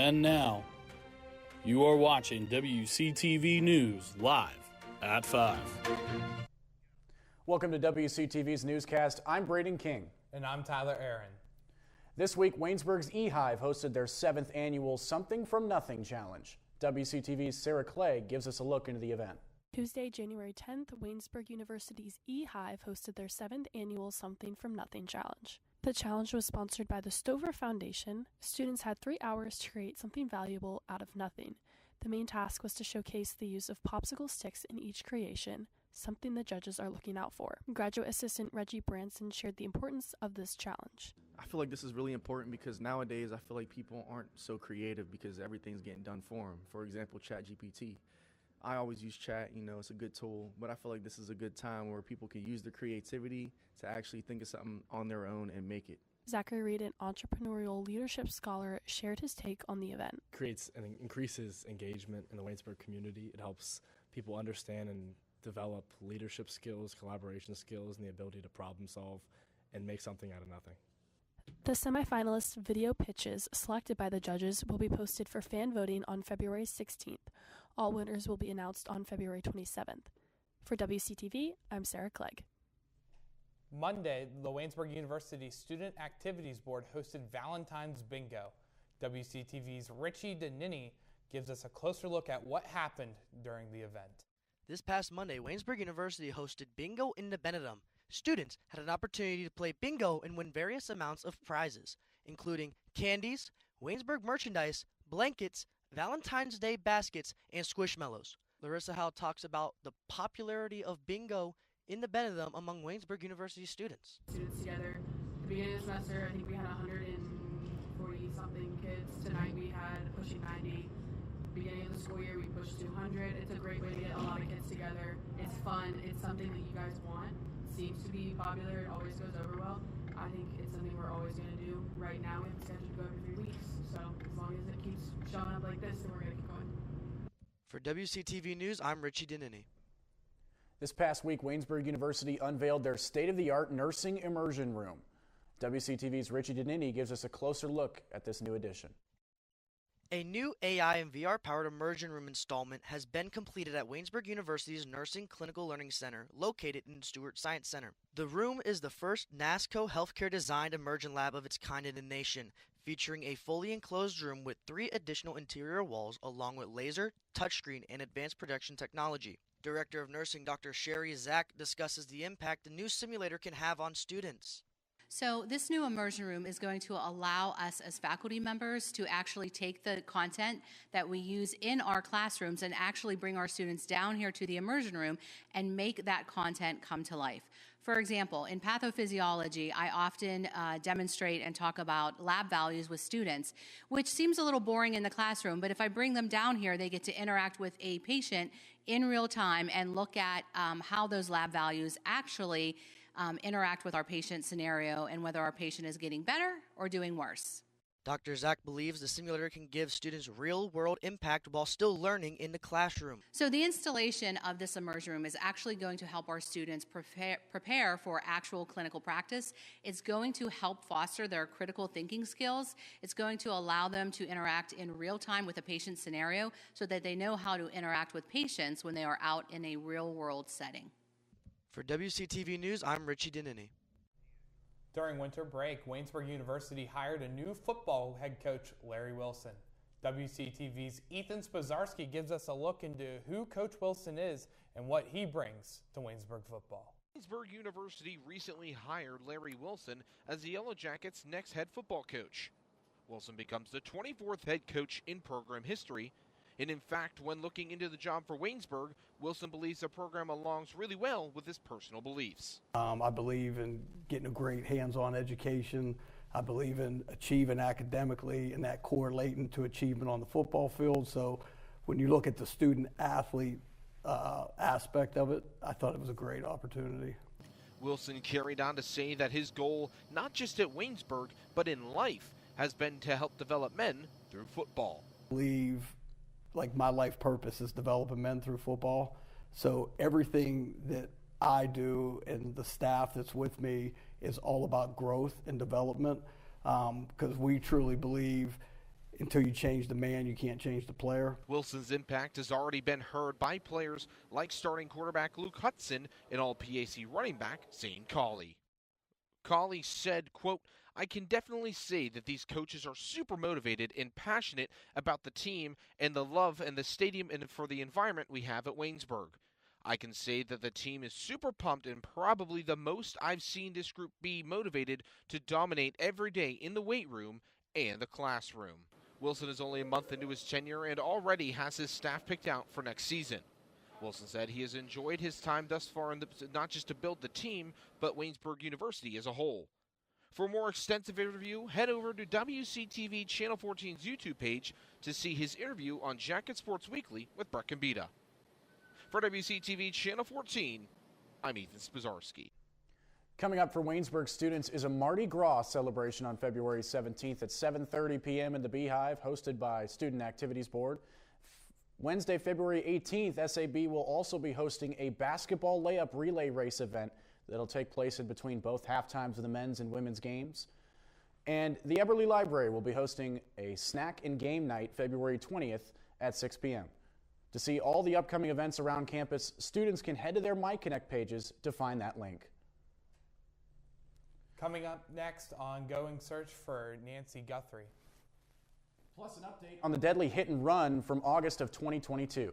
And now, you are watching WCTV News live at 5. Welcome to WCTV's Newscast. I'm Braden King. And I'm Tyler Aaron. This week, Waynesburg's E-Hive hosted their 7th annual Something from Nothing Challenge. WCTV's Sarah Clegg gives us a look into the event. Tuesday, January 10th, Waynesburg University's E-Hive hosted their 7th annual Something from Nothing Challenge. The challenge was sponsored by the Stover Foundation. Students had 3 hours to create something valuable out of nothing. The main task was to showcase the use of popsicle sticks in each creation, something the judges are looking out for. Graduate assistant Reggie Branson shared the importance of this challenge. I feel like this is really important because nowadays I feel like people aren't so creative because everything's getting done for them. For example, ChatGPT. I always use chat, it's a good tool, but I feel like this is a good time where people can use their creativity to actually think of something on their own and make it. Zachary Reed, an entrepreneurial leadership scholar, shared his take on the event. Creates and increases engagement in the Waynesburg community. It helps people understand and develop leadership skills, collaboration skills, and the ability to problem solve and make something out of nothing. The semifinalists' video pitches selected by the judges will be posted for fan voting on February 16th. All winners will be announced on February 27th. For WCTV, I'm Sarah Clegg. Monday, the Waynesburg University Student Activities Board hosted Valentine's Bingo. WCTV's Richie Danini gives us a closer look at what happened during the event. This past Monday, Waynesburg University hosted Bingo in the Benedum. Students had an opportunity to play bingo and win various amounts of prizes, including candies, Waynesburg merchandise, blankets, Valentine's Day baskets, and Squishmallows. Larissa Howe talks about the popularity of bingo in the Benedum among Waynesburg University students. Students together. At the beginning of the semester, I think we had 140-something kids. Tonight we had pushing 90. Beginning of the school year, we pushed 200. It's a great way to get a lot of kids together. It's fun. It's something that you guys want. It seems to be popular. It always goes over well. I think it's something we're always going to do. Right now, we have scheduled to go every 3 weeks. So as long as it keeps showing up like this, then we're going to keep going. For WCTV News, I'm Richie Danini. This past week, Waynesburg University unveiled their state-of-the-art nursing immersion room. WCTV's Richie Danini gives us a closer look at this new addition. A new AI and VR-powered immersion room installment has been completed at Waynesburg University's Nursing Clinical Learning Center, located in Stewart Science Center. The room is the first NASCO healthcare-designed immersion lab of its kind in the nation, featuring a fully enclosed room with 3 additional interior walls, along with laser, touchscreen, and advanced projection technology. Director of Nursing Dr. Sherry Zach discusses the impact the new simulator can have on students. So this new immersion room is going to allow us as faculty members to actually take the content that we use in our classrooms and actually bring our students down here to the immersion room and make that content come to life. For example, in pathophysiology, I often demonstrate and talk about lab values with students, which seems a little boring in the classroom, but if I bring them down here, they get to interact with a patient in real time and look at how those lab values actually interact with our patient scenario and whether our patient is getting better or doing worse. Dr. Zach believes the simulator can give students real-world impact while still learning in the classroom. So the installation of this immersion room is actually going to help our students prepare for actual clinical practice. It's going to help foster their critical thinking skills. It's going to allow them to interact in real time with a patient scenario so that they know how to interact with patients when they are out in a real-world setting. For WCTV News, I'm Richie Danini. During winter break, Waynesburg University hired a new football head coach, Larry Wilson. WCTV's Ethan Spazarski gives us a look into who Coach Wilson is and what he brings to Waynesburg football. Waynesburg University recently hired Larry Wilson as the Yellow Jackets' next head football coach. Wilson becomes the 24th head coach in program history. And in fact, when looking into the job for Waynesburg, Wilson believes the program aligns really well with his personal beliefs. I believe in getting a great hands-on education. I believe in achieving academically and that correlating to achievement on the football field. So when you look at the student-athlete aspect of it, I thought it was a great opportunity. Wilson carried on to say that his goal, not just at Waynesburg, but in life, has been to help develop men through football. I believe like my life purpose is developing men through football. So everything that I do and the staff that's with me is all about growth and development, because we truly believe until you change the man, you can't change the player. Wilson's impact has already been heard by players like starting quarterback Luke Hudson and all-PAC running back Zane Cawley. Cawley said, quote, "I can definitely say that these coaches are super motivated and passionate about the team and the love and the stadium and for the environment we have at Waynesburg. I can say that the team is super pumped and probably the most I've seen this group be motivated to dominate every day in the weight room and the classroom." Wilson is only a month into his tenure and already has his staff picked out for next season. Wilson said he has enjoyed his time thus far, not just to build the team, but Waynesburg University as a whole. For a more extensive interview, head over to WCTV Channel 14's YouTube page to see his interview on Jacket Sports Weekly with Brett Gambita. For WCTV Channel 14, I'm Ethan Spazarski. Coming up for Waynesburg students is a Mardi Gras celebration on February 17th at 7:30 p.m. in the Beehive, hosted by Student Activities Board. Wednesday, February 18th, SAB will also be hosting a basketball layup relay race event that'll take place in between both halftimes of the men's and women's games. And the Eberly Library will be hosting a snack and game night February 20th at 6 p.m. To see all the upcoming events around campus, students can head to their MyConnect pages to find that link. Coming up next, ongoing search for Nancy Guthrie. Plus an update on the deadly hit and run from August of 2022.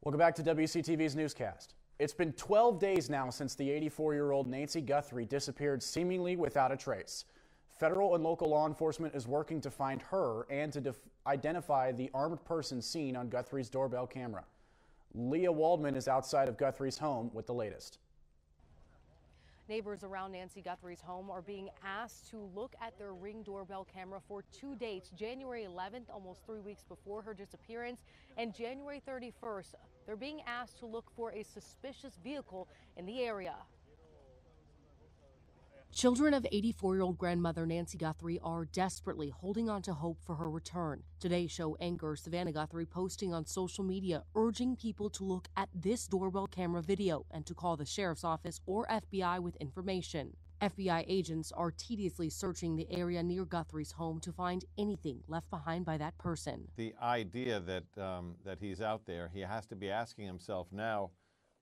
Welcome back to WCTV's Newscast. It's been 12 days now since the 84-year-old Nancy Guthrie disappeared seemingly without a trace. Federal and local law enforcement is working to find her and to identify the armed person seen on Guthrie's doorbell camera. Leah Waldman is outside of Guthrie's home with the latest. Neighbors around Nancy Guthrie's home are being asked to look at their Ring doorbell camera for 2 dates, January 11th, almost 3 weeks before her disappearance, and January 31st. They're being asked to look for a suspicious vehicle in the area. Children of 84-year-old grandmother Nancy Guthrie are desperately holding on to hope for her return. Today's show anchor Savannah Guthrie posting on social media urging people to look at this doorbell camera video and to call the sheriff's office or FBI with information. FBI agents are tediously searching the area near Guthrie's home to find anything left behind by that person. The idea that he's out there, he has to be asking himself now,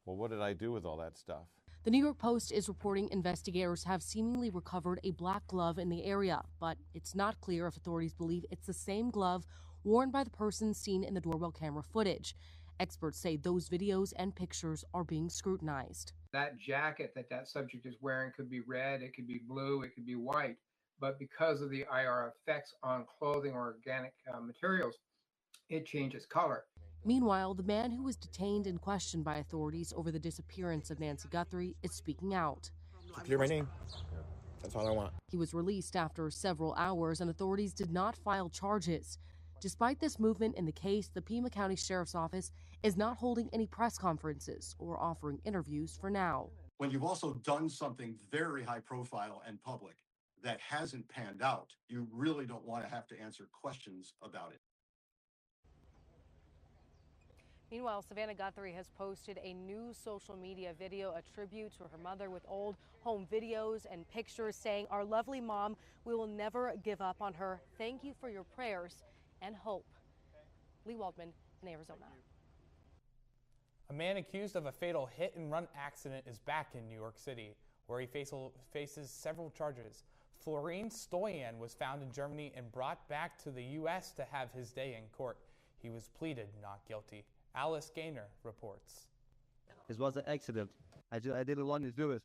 well, what did I do with all that stuff? The New York Post is reporting investigators have seemingly recovered a black glove in the area, but it's not clear if authorities believe it's the same glove worn by the person seen in the doorbell camera footage. Experts say those videos and pictures are being scrutinized. That jacket that subject is wearing could be red, it could be blue, it could be white, but because of the IR effects on clothing or organic materials, it changes color. Meanwhile, the man who was detained and questioned by authorities over the disappearance of Nancy Guthrie is speaking out. Clear my name. That's all I want. He was released after several hours, and authorities did not file charges. Despite this movement in the case, the Pima County Sheriff's Office is not holding any press conferences or offering interviews for now. When you've also done something very high profile and public that hasn't panned out, you really don't want to have to answer questions about it. Meanwhile, Savannah Guthrie has posted a new social media video, a tribute to her mother with old home videos and pictures saying, "Our lovely mom, we will never give up on her. Thank you for your prayers and hope." Lee Waldman in Arizona. A man accused of a fatal hit-and-run accident is back in New York City, where he faces several charges. Florine Stoyan was found in Germany and brought back to the U.S. to have his day in court. He was pleaded not guilty. Alice Gaynor reports. It was an accident. I didn't want to do it.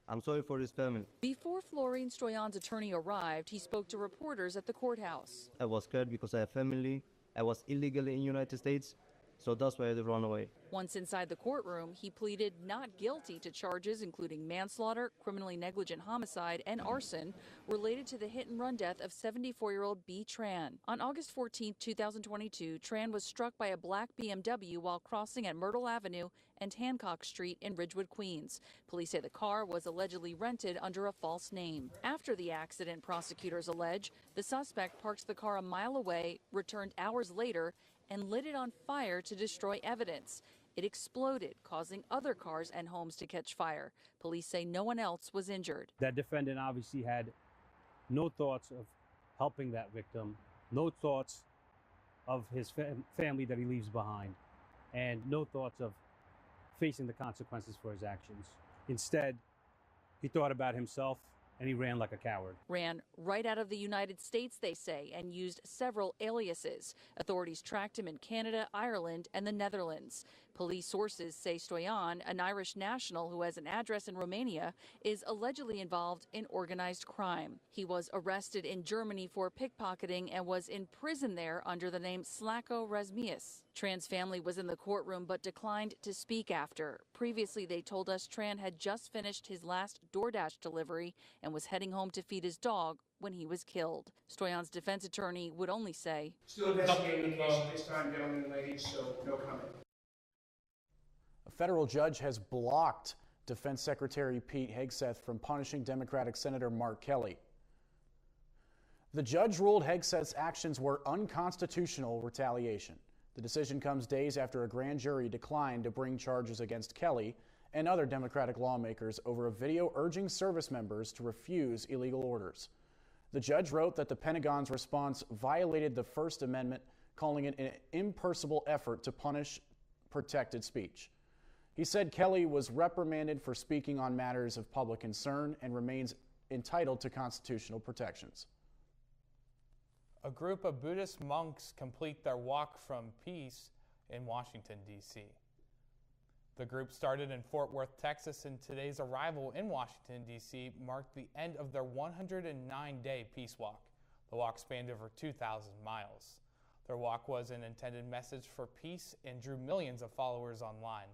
I'm sorry for his family. Before Florine Stoyan's attorney arrived, he spoke to reporters at the courthouse. I was scared because I have family. I was illegally in the United States, So that's why they run away. Once inside the courtroom, he pleaded not guilty to charges including manslaughter, criminally negligent homicide, and arson related to the hit-and-run death of 74-year-old B. Tran. On August 14, 2022, Tran was struck by a black BMW while crossing at Myrtle Avenue and Hancock Street in Ridgewood, Queens. Police say the car was allegedly rented under a false name. After the accident, prosecutors allege the suspect parked the car a mile away, returned hours later, and lit it on fire to destroy evidence. It exploded, causing other cars and homes to catch fire. Police say no one else was injured. That defendant obviously had no thoughts of helping that victim, no thoughts of his family that he leaves behind, and no thoughts of facing the consequences for his actions. Instead, he thought about himself and he ran like a coward. Ran right out of the United States, they say, and used several aliases. Authorities tracked him in Canada, Ireland, and the Netherlands. Police sources say Stoyan, an Irish national who has an address in Romania, is allegedly involved in organized crime. He was arrested in Germany for pickpocketing and was in prison there under the name Slako Razmius. Tran's family was in the courtroom but declined to speak after. Previously, they told us Tran had just finished his last DoorDash delivery and was heading home to feed his dog when he was killed. Stoyan's defense attorney would only say, "Still investigating the case at this time, gentlemen and ladies, so no comment." A federal judge has blocked Defense Secretary Pete Hegseth from punishing Democratic Senator Mark Kelly. The judge ruled Hegseth's actions were unconstitutional retaliation. The decision comes days after a grand jury declined to bring charges against Kelly and other Democratic lawmakers over a video urging service members to refuse illegal orders. The judge wrote that the Pentagon's response violated the First Amendment, calling it an impersonal effort to punish protected speech. He said Kelly was reprimanded for speaking on matters of public concern and remains entitled to constitutional protections. A group of Buddhist monks complete their walk from peace in Washington, D.C. The group started in Fort Worth, Texas, and today's arrival in Washington, D.C. marked the end of their 109-day peace walk. The walk spanned over 2,000 miles. Their walk was an intended message for peace and drew millions of followers online.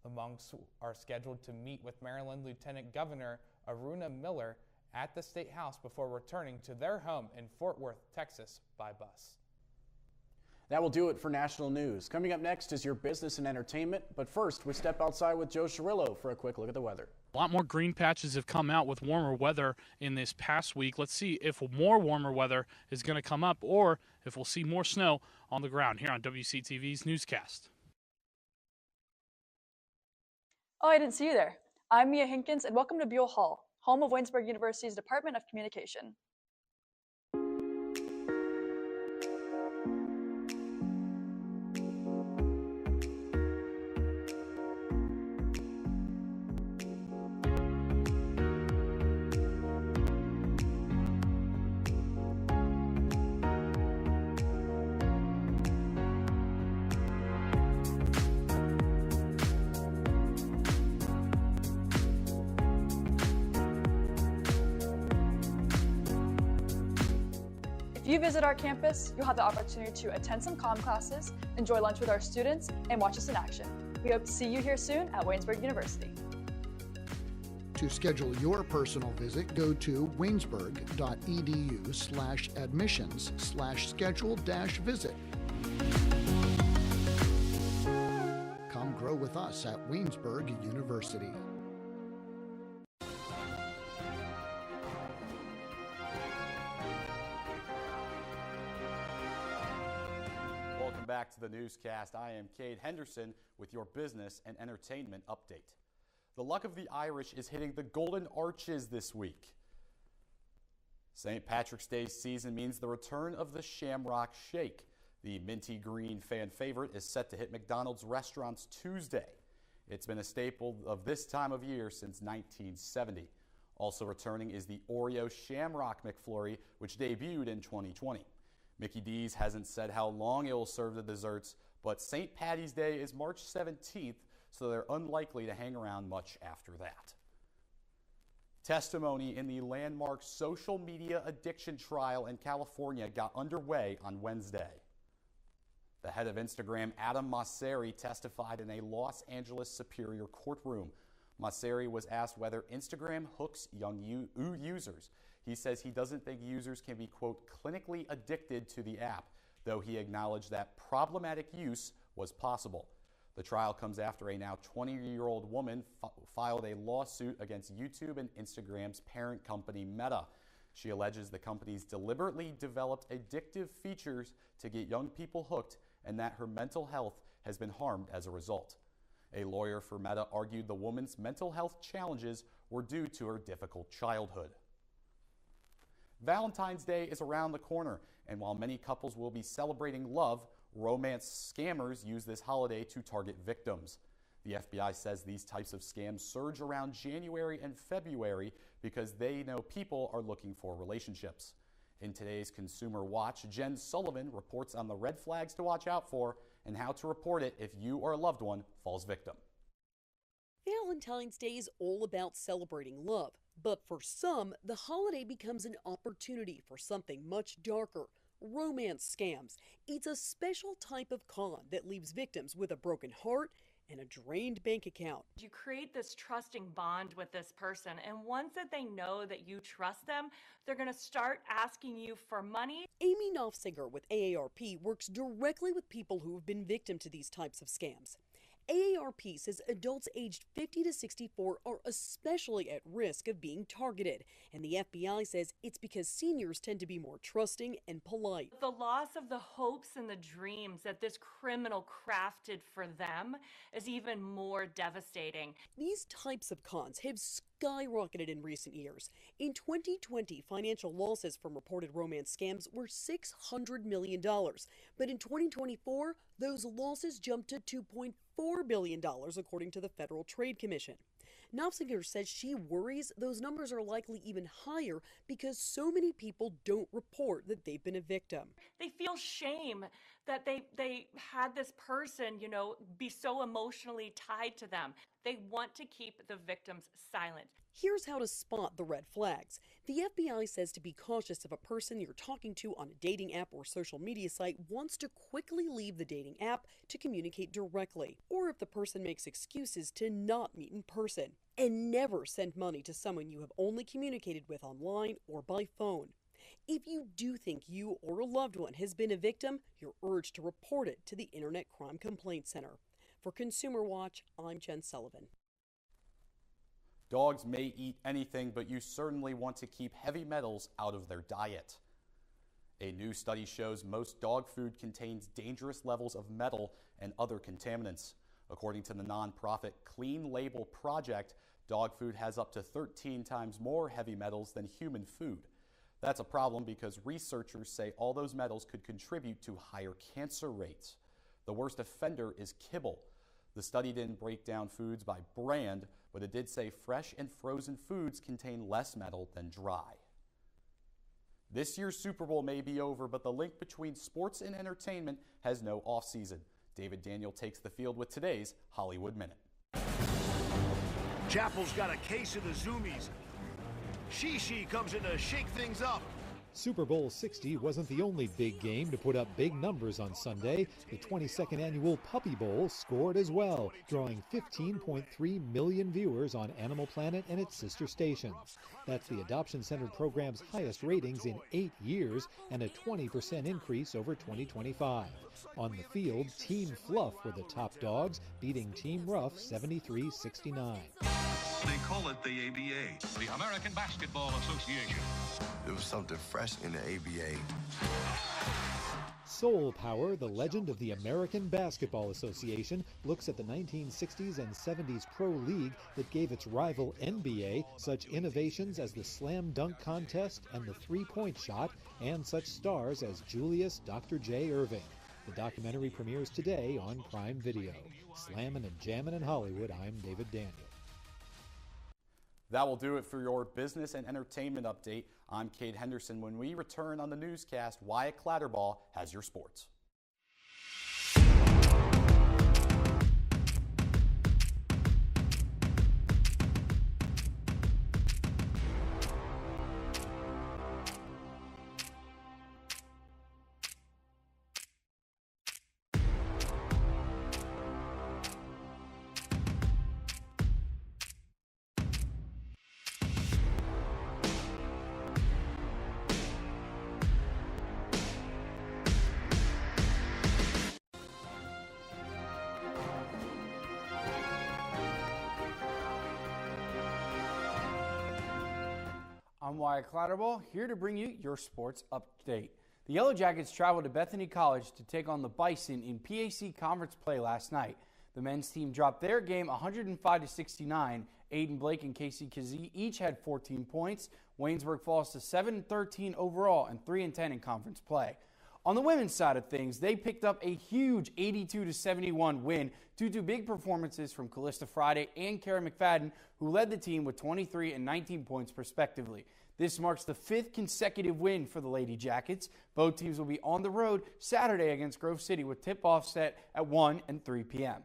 The monks are scheduled to meet with Maryland Lieutenant Governor Aruna Miller at the State House before returning to their home in Fort Worth, Texas by bus. That will do it for national news. Coming up next is your business and entertainment, but first we step outside with Joe Cirillo for a quick look at the weather. A lot more green patches have come out with warmer weather in this past week. Let's see if more warmer weather is going to come up or if we'll see more snow on the ground here on WCTV's Newscast. Oh, I didn't see you there. I'm Mia Hinkins, and welcome to Buell Hall, home of Waynesburg University's Department of Communication. If you visit our campus, you'll have the opportunity to attend some comm classes, enjoy lunch with our students, and watch us in action. We hope to see you here soon at Waynesburg University. To schedule your personal visit, go to waynesburg.edu/admissions/schedule-visit. Come grow with us at Waynesburg University. Welcome back to the Newscast. I am Cade Henderson with your business and entertainment update. The luck of the Irish is hitting the Golden Arches this week. St. Patrick's Day season means the return of the Shamrock Shake. The minty green fan favorite is set to hit McDonald's restaurants Tuesday. It's been a staple of this time of year since 1970. Also returning is the Oreo Shamrock McFlurry, which debuted in 2020. Mickey D's hasn't said how long it will serve the desserts, but St. Patty's Day is March 17th, so they're unlikely to hang around much after that. Testimony in the landmark social media addiction trial in California got underway on Wednesday. The Head of Instagram Adam Mosseri testified in a Los Angeles Superior Courtroom. Mosseri was asked whether Instagram hooks young users. He says he doesn't think users can be, quote, clinically addicted to the app, though he acknowledged that problematic use was possible. The trial comes after a now 20-year-old woman filed a lawsuit against YouTube and Instagram's parent company Meta. She alleges the companies deliberately developed addictive features to get young people hooked and that her mental health has been harmed as a result. A lawyer for Meta argued the woman's mental health challenges were due to her difficult childhood. Valentine's Day is around the corner, and while many couples will be celebrating love, romance scammers use this holiday to target victims. The FBI says these types of scams surge around January and February because they know people are looking for relationships. In today's Consumer Watch, Jen Sullivan reports on the red flags to watch out for and how to report it if you or a loved one falls victim. Valentine's Day is all about celebrating love, but for some, the holiday becomes an opportunity for something much darker. Romance scams. It's a special type of con that leaves victims with a broken heart and a drained bank account. You create this trusting bond with this person, and once that they know that you trust them, they're going to start asking you for money. Amy Knopfsinger with AARP works directly with people who have been victim to these types of scams. AARP says adults aged 50 to 64 are especially at risk of being targeted, and the FBI says it's because seniors tend to be more trusting and polite. The loss of the hopes and the dreams that this criminal crafted for them is even more devastating. These types of cons have skyrocketed in recent years. In 2020, financial losses from reported romance scams were $600 million, but in 2024, those losses jumped to $2.4 billion, according to the Federal Trade Commission. Knopfsinger says she worries those numbers are likely even higher because so many people don't report that they've been a victim. They feel shame that they had this person, be so emotionally tied to them. They want to keep the victims silent. Here's how to spot the red flags. The FBI says to be cautious if a person you're talking to on a dating app or social media site wants to quickly leave the dating app to communicate directly, or if the person makes excuses to not meet in person. And never send money to someone you have only communicated with online or by phone. If you do think you or a loved one has been a victim, you're urged to report it to the Internet Crime Complaint Center. For Consumer Watch, I'm Jen Sullivan. Dogs may eat anything, but you certainly want to keep heavy metals out of their diet. A new study shows most dog food contains dangerous levels of metal and other contaminants. According to the nonprofit Clean Label Project, dog food has up to 13 times more heavy metals than human food. That's a problem because researchers say all those metals could contribute to higher cancer rates. The worst offender is kibble. The study didn't break down foods by brand, but it did say fresh and frozen foods contain less metal than dry. This year's Super Bowl may be over, but the link between sports and entertainment has no off-season. David Daniel takes the field with today's Hollywood Minute. Chapel's got a case of the Zoomies. Shishi comes in to shake things up. Super Bowl 60 wasn't the only big game to put up big numbers on Sunday. The 22nd annual Puppy Bowl scored as well, drawing 15.3 million viewers on Animal Planet and its sister stations. That's the Adoption Center program's highest ratings in 8 years and a 20% increase over 2025. On the field, Team Fluff were the top dogs, beating Team Rough 73-69. They call it the ABA, the American Basketball Association. There was something fresh in the ABA. Soul Power, the legend of the American Basketball Association, looks at the 1960s and 70s pro league that gave its rival NBA such innovations as the slam dunk contest and the three-point shot, and such stars as Julius Dr. J. Irving. The documentary premieres today on Prime Video. Slammin' and jammin' in Hollywood, I'm David Daniel. That will do it for your business and entertainment update. I'm Cade Henderson. When we return on the newscast, Wyatt Clatterball has your sports. I'm Wyatt Clatterball, here to bring you your sports update. The Yellow Jackets traveled to Bethany College to take on the Bison in PAC conference play last night. The men's team dropped their game 105-69. Aiden Blake and Casey Kazee each had 14 points. Waynesburg falls to 7-13 overall and 3-10 in conference play. On the women's side of things, they picked up a huge 82-71 win due to big performances from Callista Friday and Kara McFadden, who led the team with 23 and 19 points respectively. This marks the 5th consecutive win for the Lady Jackets. Both teams will be on the road Saturday against Grove City with tip-off set at 1 and 3 p.m.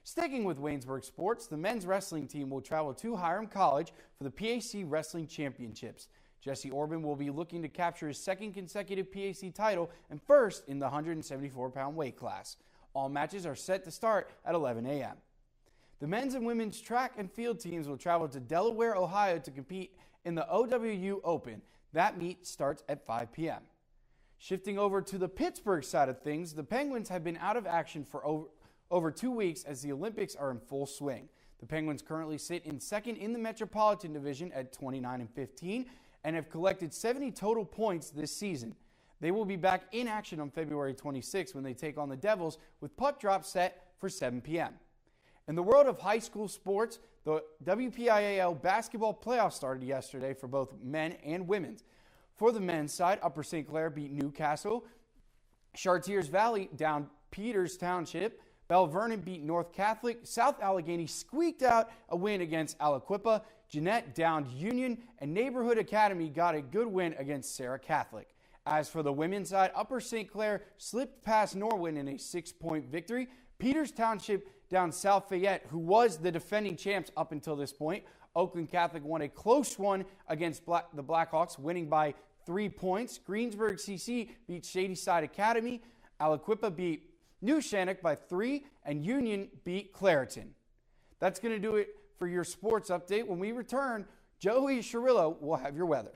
Sticking with Waynesburg sports, the men's wrestling team will travel to Hiram College for the PAC Wrestling Championships. Jesse Orban will be looking to capture his 2nd consecutive PAC title and 1st in the 174-pound weight class. All matches are set to start at 11 a.m. The men's and women's track and field teams will travel to Delaware, Ohio to compete in the OWU Open. That meet starts at 5 p.m. Shifting over to the Pittsburgh side of things, the Penguins have been out of action for over 2 weeks as the Olympics are in full swing. The Penguins currently sit in 2nd in the Metropolitan Division at 29-15 and have collected 70 total points this season. They will be back in action on February 26 when they take on the Devils with puck drop set for 7 p.m. In the world of high school sports, the WPIAL basketball playoffs started yesterday for both men and women's. For the men's side, Upper St. Clair beat Newcastle, Chartiers Valley down Peters Township, Bell Vernon beat North Catholic, South Allegheny squeaked out a win against Aliquippa, Jeanette downed Union, and Neighborhood Academy got a good win against Sarah Catholic. As for the women's side, Upper St. Clair slipped past Norwin in a 6-point victory. Peters Township down South Fayette, who was the defending champs up until this point. Oakland Catholic won a close one against the Blackhawks, winning by 3 points. Greensburg CC beat Shadyside Academy. Aliquippa beat New Shannock by 3, and Union beat Clareton. That's going to do it for your sports update. When we return, Joey Cirillo will have your weather.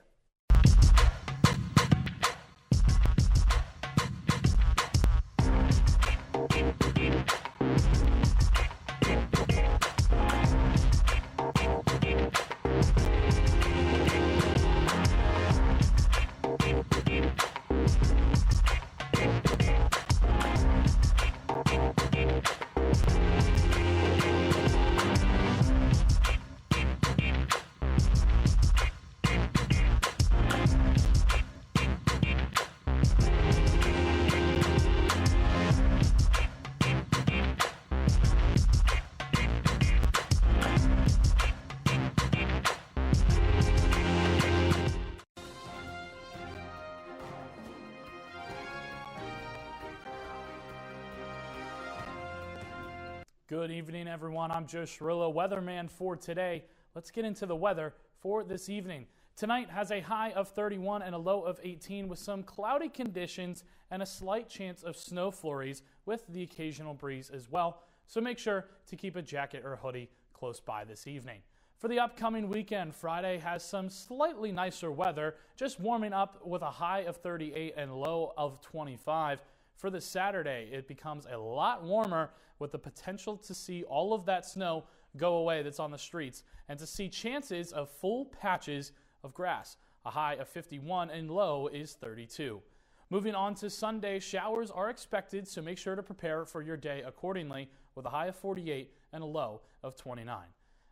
Good evening, everyone. I'm Joe Cirillo, weatherman for today. Let's get into the weather for this evening. Tonight has a high of 31 and a low of 18 with some cloudy conditions and a slight chance of snow flurries with the occasional breeze as well. So make sure to keep a jacket or hoodie close by this evening. For the upcoming weekend, Friday has some slightly nicer weather, just warming up with a high of 38 and low of 25. For the Saturday, it becomes a lot warmer with the potential to see all of that snow go away that's on the streets and to see chances of full patches of grass. A high of 51 and low is 32. Moving on to Sunday, showers are expected, so make sure to prepare for your day accordingly with a high of 48 and a low of 29.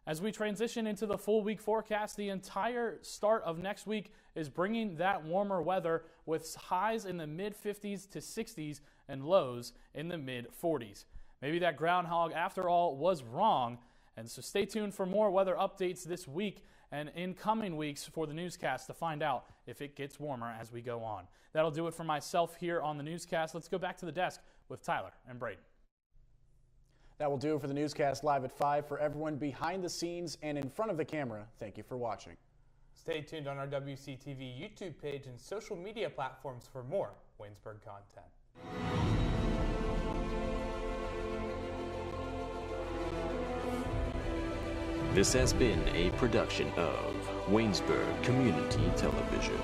As we transition into the full week forecast, the entire start of next week is bringing that warmer weather with highs in the mid-50s to 60s and lows in the mid-40s. Maybe that groundhog, after all, was wrong, and so stay tuned for more weather updates this week and in coming weeks for the newscast to find out if it gets warmer as we go on. That'll do it for myself here on the newscast. Let's go back to the desk with Tyler and Braden. That will do it for the newscast live at 5. For everyone behind the scenes and in front of the camera, thank you for watching. Stay tuned on our WCTV YouTube page and social media platforms for more Waynesburg content. This has been a production of Waynesburg Community Television.